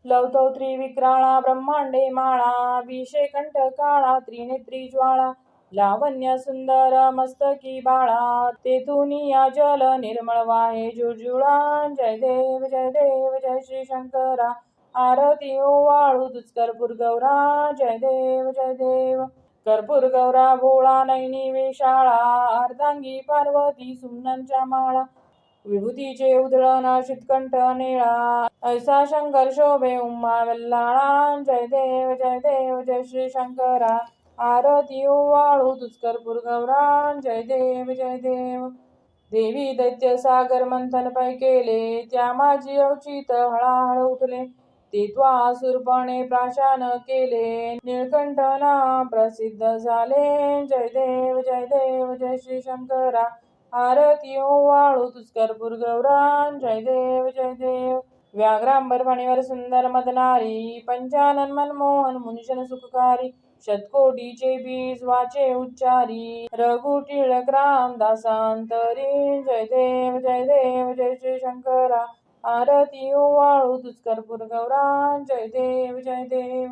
लवतो त्रिविक्राळा ब्रह्मांडे माळा विषे कंठ काळा त्रिनेत्री ज्वाळा लावण्य सुंदर मस्तकी बाळा तेथून या जल निर्मळ वाहे जुळजुळा जय देव जय श्री शंकरा आरती ओवाळू तुझ कर्पूर गौरा जय देव कर्पूर गौरा भोळा नैनी वेशाळा अर्धांगी पार्वती सुमनांच्या माळा विभूतीचे उधळण शीतकंठ निळा ऐसा शंकर शोभे उमा वल्लाळा जय देव जय श्री शंकरा आरती ओवाळू तुझ कर्पूर गौरा जय देव देवी दैत्य सागर मंथन पै केले त्या माझी अवचित हळाहळ उठले ते त्वासुरपणे प्राशान केले निळकंठ नाम प्रसिद्ध झाले जय देव जय श्री शंकरा आरती ओवाळू तुझ कर्पूर गौरा जय देव व्याघ्रांबर फणीवर सुंदर मदनारी पंचानन मनमोहन मुनिजन सुखकारी शतकोटीचे बीज वाचे उच्चारी रघु टिळक रामदासांतरी जय देव जय श्री शंकरा आरती ओवाळू तुझ कर्पूर गौरा जय देव